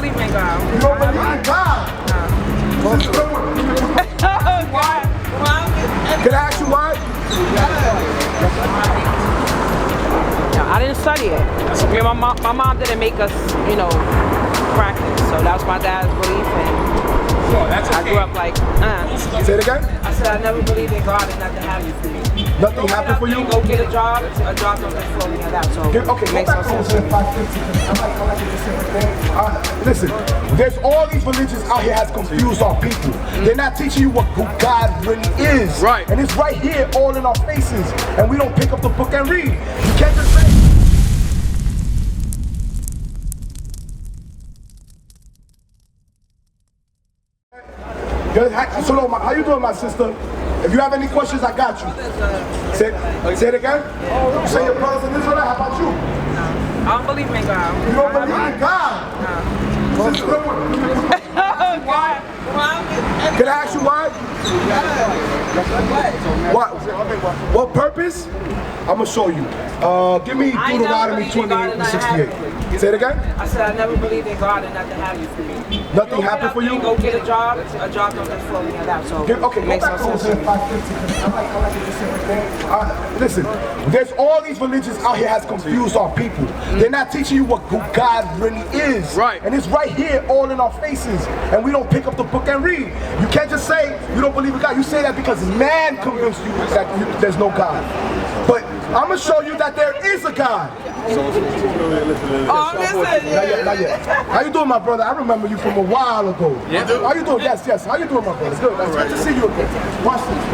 believe in God. You don't believe in God? No. Why? Can I ask you why? I didn't study it. I mean, my mom didn't make us, you know, practice. So that was my dad's belief, and I grew up like, Say it again? I said I never believed in God and nothing happened for me. Nothing happened for you? Go get a job don't just flow me out. So Okay, it makes no sense to me. Listen, there's all these religions out here has confused our people. They're not teaching you who God really is. Right. And it's right here all in our faces. And we don't pick up the book and read. You can't just say, Saloma, how you doing, my sister? If you have any questions, I got you. Say it again? You say your brothers in Israel, how about you? No. I don't believe in God. You don't believe in God? No. Why? Can I ask you why? What purpose? I'm going to show you. Give me Deuteronomy 28:68. Say it again? I said I never believed in God and nothing happened for me. Nothing happened for you? Go get a job don't just flow me out. So okay, it makes no sense to me. Listen, there's all these religions out here has confused our people. They're not teaching you who God really is. Right. And it's right here all in our faces. And we don't pick up the book and read. You can't just say you don't believe in God. You say that because man convinced you that there's no God. But I'm going to show you that there is a God. Oh, listen. Not yet. How you doing, my brother? I remember you from a while ago. Yeah. How you doing? Yes. How you doing, my brother? Good. Nice to see you again. Watch this.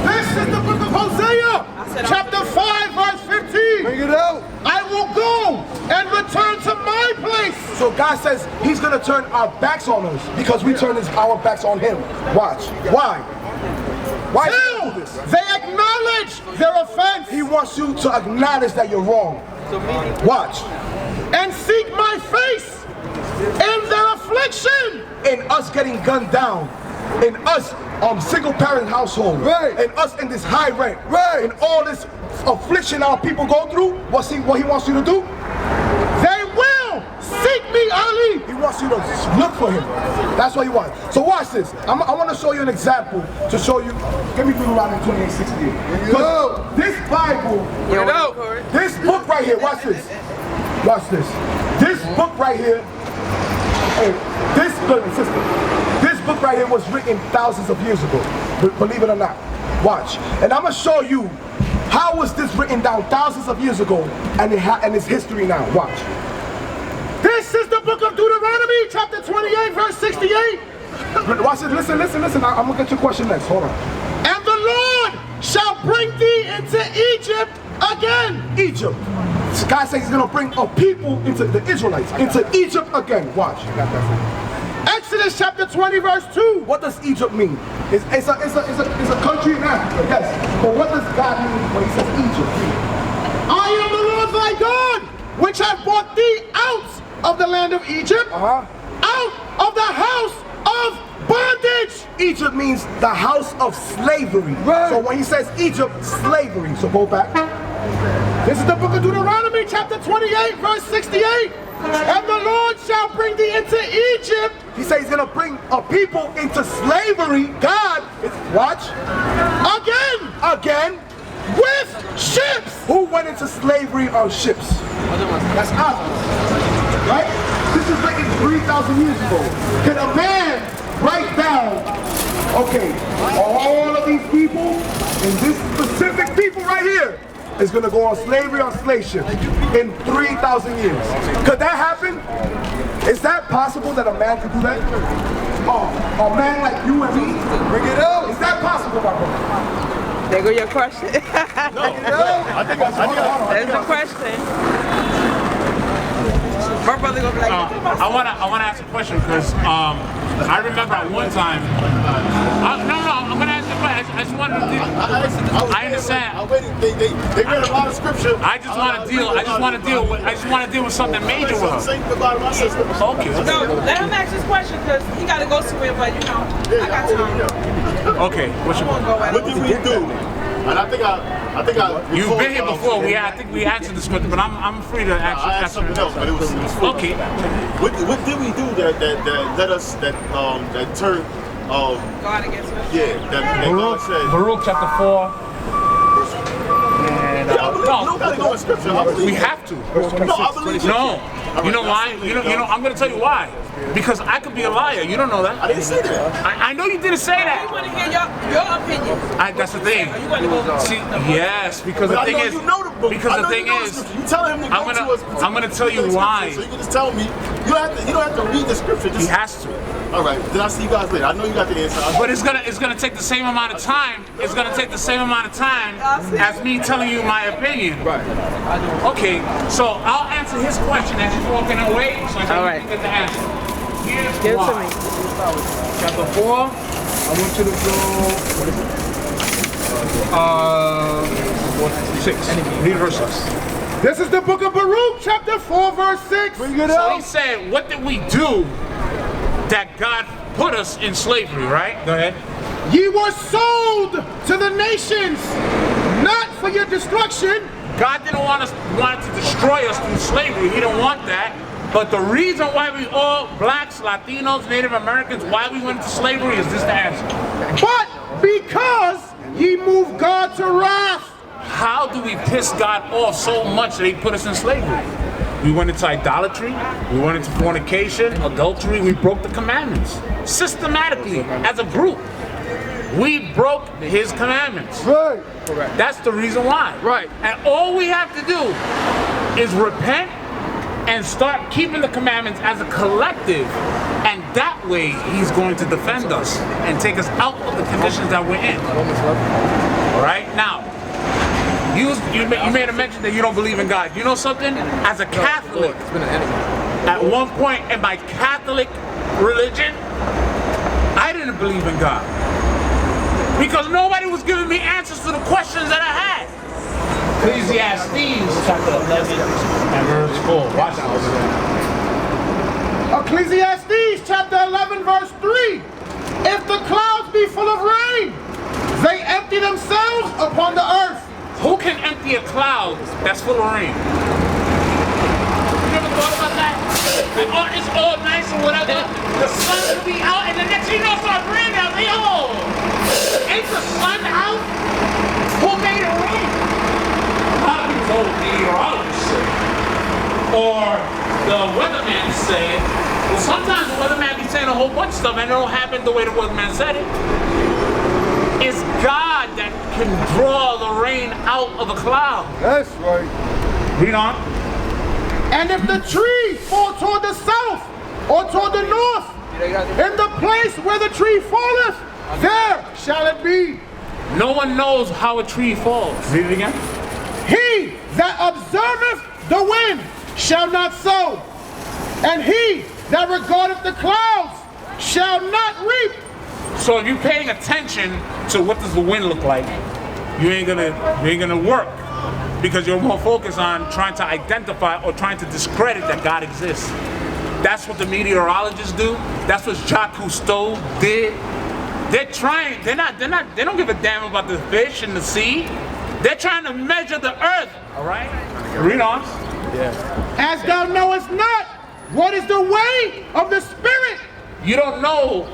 This is the book of Hosea, chapter 5, verse 15. Bring it out. I will go and return to my place. So God says he's going to turn our backs on us because we turn our backs on him. Watch. Why? Why do this? They acknowledge their offense. He wants you to acknowledge that you're wrong. Watch. And seek my face in their affliction. In us getting gunned down. In us single parent household. Right. In us in this high rent. Right. In all this affliction our people go through. What he wants you to do? They will seek me early. He wants you to look for him. That's what he wants. So watch this. I want to show you an example to show you. Give me Deuteronomy 28:68. Because this Bible, this book right here, watch this. Watch this. This book right here, this book right here was written thousands of years ago. Believe it or not. Watch. And I'm going to show you how was this written down thousands of years ago and its history now. Watch. This is the book of Deuteronomy, chapter 28, verse 68. Watch it. Listen. I'm going to get your question next. Hold on. And the Lord shall bring thee into Egypt again. Egypt. God says he's going to bring a people into the Israelites, into Egypt again. Watch. Exodus chapter 20, verse 2. What does Egypt mean? It's a country in Africa, yes. But what does God mean when he says Egypt? I am the Lord thy God, which have brought thee out of the land of Egypt, out of the house of bondage. Egypt means the house of slavery. Right. So when he says Egypt, slavery. So go back. This is the book of Deuteronomy, chapter 28, verse 68. And the Lord shall bring thee into Egypt. He says he's going to bring a people into slavery. God, watch. Again. With ships. Who went into slavery on ships? That's us. Right? This is written 3,000 years ago. Can a man write down, okay, all of these people, and this specific people right here, is going to go on slavery on slave ships in 3,000 years. Could that happen? Is that possible that a man could do that? Oh, a man like you and me? Bring it out. Is that possible, my brother? There go your question. There's the question. My brother gonna be like, I wanna ask a question because I remember at one time. I'm gonna ask a question. I just wanted to deal. I understand. They read a lot of scripture. I just want to deal with something major with her. Okay. no, let him ask his question because he got to go somewhere. But you know, I got time. Okay. What's your What did we do? And I think I. You've been here before. I think we answered this question, but I'm free to answer. I asked something else, but it was okay. What did we do that let us that turned God against us? yeah that God said Baruch chapter 4. And, you don't gotta go in scripture. I believe we have to. No, I believe you. No. You know why? You know. I'm going to tell you why. Because I could be a liar. You don't know that. I didn't say that. I know you didn't say I that. want to hear your opinion. That's the thing. You want to go See, yes, because the But thing I know is, you know the book. because I know the thing you know is, the scripture. You tell him to go to us. I'm gonna tell you why. So you can just tell me. You don't have to read the scripture. he Just, has to. all right. Then I'll see you guys later. I know you got the answer. But it's gonna take the same amount of time. It's gonna take the same amount of time as me telling you my opinion. Right. Okay, so I'll answer his question as he's walking away. So All right. you get the answer. Here's Give it why. to me. Chapter 4. I want you to go. 6. Read verse 6. This is the book of Baruch, chapter 4, verse 6. Bring it So he said, what did we do that God put us in slavery, right? Go ahead. Ye were sold to the nations, not for your destruction. God didn't wanted to destroy us through slavery. He didn't want that. But the reason why we all, blacks, Latinos, Native Americans, why we went into slavery is this the answer. But because ye moved God to wrath. How do we piss God off so much that he put us in slavery? We went into idolatry, we went into fornication, adultery, we broke the commandments. Systematically, as a group, we broke his commandments. Right. That's the reason why. Right. And all we have to do is repent and start keeping the commandments as a collective. And that way, he's going to defend us and take us out of the conditions that we're in. All right? Now, you made a mention that you don't believe in God. You know something? As a Catholic, at one point in my Catholic religion, I didn't believe in God. Because nobody was giving me answers to the questions that I had. Ecclesiastes chapter 11 and verse 4. Watch this. Ecclesiastes chapter 11, verse 3. If the clouds be full of rain, they empty themselves upon the earth. Who can empty a cloud that's full of rain? You ever thought about that? Like, oh, it's all nice or whatever. The sun will be out, and the next thing you know, it starts raining out. Like, oh, ain't the sun out? Who made it rain? Probably told meteorologists say, or the weatherman said. Well, sometimes the weatherman be saying a whole bunch of stuff, and it don't happen the way the weatherman said it. It's God that can draw the rain out of a cloud. That's right. Read on. And if the tree fall toward the south or toward the north, in the place where the tree falleth, there shall it be. No one knows how a tree falls. Read it again. He that observeth the wind shall not sow, and he that regardeth the clouds shall not reap. So if you're paying attention to what does the wind look like, you ain't gonna work, because you're more focused on trying to identify or trying to discredit that God exists. That's what the meteorologists do. That's what Jacques Cousteau did. They don't give a damn about the fish and the sea. They're trying to measure the earth. All right? Read on. Yeah. As thou knowest not, what is the way of the Spirit? You don't know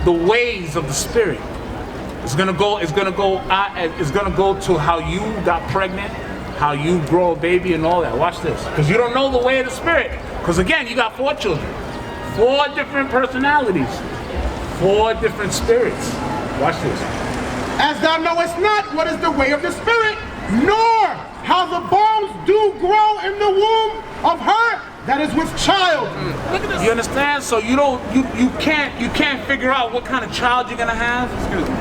the ways of the Spirit. It's gonna go to how you got pregnant, how you grow a baby and all that. Watch this. Because you don't know the way of the Spirit. Because again, you got 4 children. 4 different personalities. 4 different spirits. Watch this. As thou knowest not what is the way of the Spirit, nor how the bones do grow in the womb of her that is with child. Look at this. You understand? So you can't figure out what kind of child you're gonna have. Excuse me.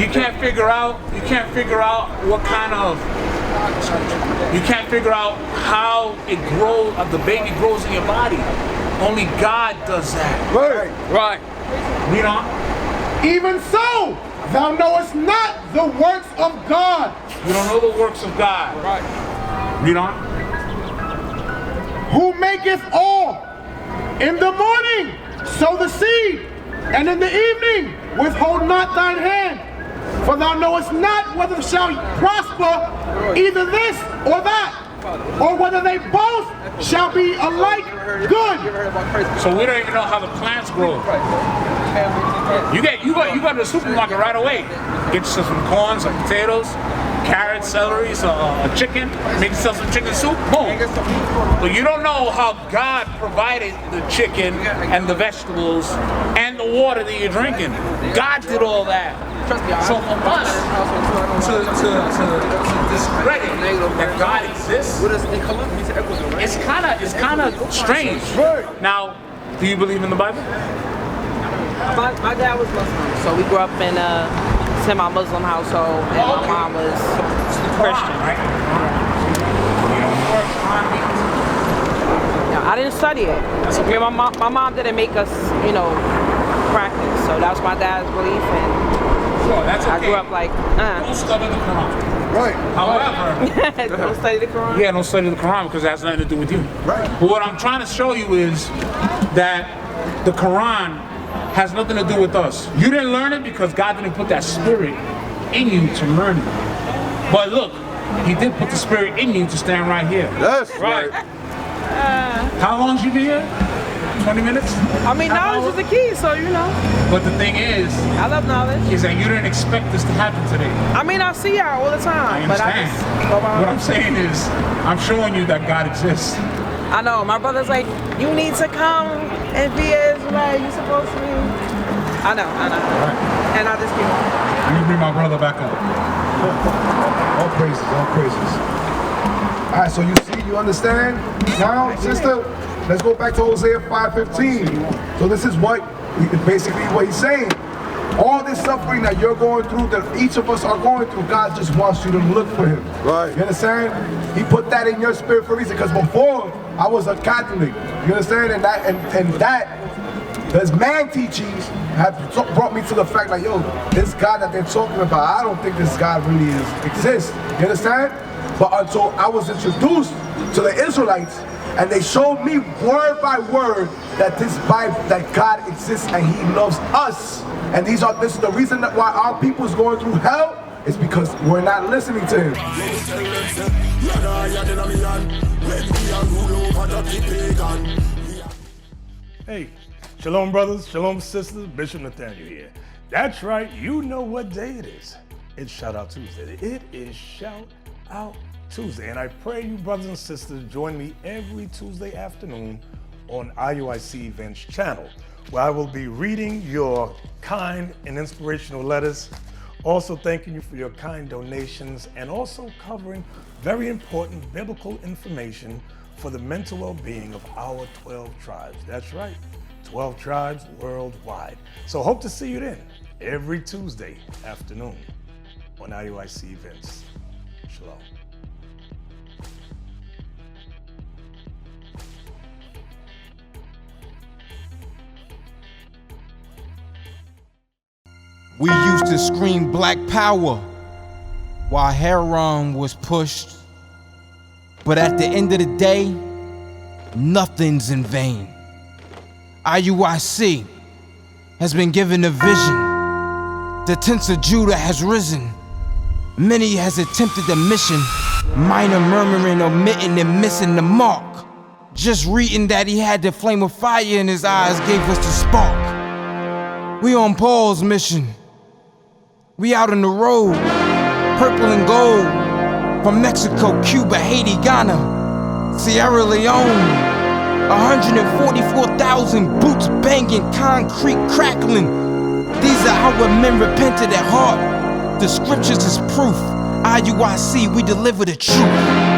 You can't figure out what kind of. You can't figure out how it grows. The baby grows in your body. Only God does that. Right. Read on. Even so, thou knowest not the works of God. You don't know the works of God. Right. Read on. Who maketh all. In the morning sow the seed, and in the evening withhold not thine hand. For thou knowest not whether shall prosper either this or that, or whether they both shall be alike good. So we don't even know how the plants grow. You go to the supermarket right away. Get yourself some corn, some potatoes, carrots, celery, a chicken. Make yourself some chicken soup. Boom. But you don't know how God provided the chicken and the vegetables and the water that you're drinking. God did all that. So for us to discredit that God exists, it's kind of strange. Now, do you believe in the Bible? My dad was Muslim, so we grew up in a semi-Muslim household, and my mom was Christian. No, I didn't study it. I mean, my mom didn't make us, practice. So that was my dad's belief, and sure, that's okay. I grew up like, Don't study the Quran. Right. However, don't study the Quran. Yeah, don't study the Quran because it has nothing to do with you. Right. But what I'm trying to show you is that the Quran has nothing to do with us. You didn't learn it because God didn't put that spirit in you to learn it. But look, He did put the spirit in you to stand right here. That's right. How long did you be here? 20 minutes? I mean, knowledge is the key, so But the thing is, I love knowledge. Is that you didn't expect this to happen today. I mean, I see y'all all the time. I understand. What I'm saying is, I'm showing you that God exists. I know. My brother's like, you need to come and be Israelite. You're supposed to be. I know. Right. And I just keep on. Let me bring my brother back up. All praises, all praises. All right, so you understand now, sister? Let's go back to Hosea 5:15. So this is basically what he's saying. All this suffering that you're going through, that each of us are going through, God just wants you to look for Him. Right. You understand? He put that in your spirit for a reason. Because before, I was a Catholic. You understand? And that, there's man teachings have brought me to the fact like, yo, this God that they're talking about, I don't think this God really exists. You understand? But until I was introduced to the Israelites, and they showed me word by word that this Bible, that God exists and He loves us. And this is the reason that why our people is going through hell, is because we're not listening to Him. Hey, shalom brothers, shalom sisters, Bishop Nathaniel here. That's right, you know what day it is. It's Shout Out Tuesday. It is Shout Out Tuesday, and I pray you brothers and sisters join me every Tuesday afternoon on IUIC Events channel, where I will be reading your kind and inspirational letters, also thanking you for your kind donations, and also covering very important biblical information for the mental well-being of our 12 tribes. That's right, 12 tribes worldwide. So hope to see you then every Tuesday afternoon on IUIC Events. Shalom. We used to scream Black Power while heroin was pushed. But at the end of the day, nothing's in vain. IUIC has been given a vision. The tents of Judah has risen. Many has attempted the mission. Minor murmuring, omitting, and missing the mark. Just reading that he had the flame of fire in his eyes gave us the spark. We on Paul's mission. We out on the road, purple and gold, from Mexico, Cuba, Haiti, Ghana, Sierra Leone. 144,000 boots banging, concrete crackling. These are our men repented at heart. The scriptures is proof. IUIC, we deliver the truth.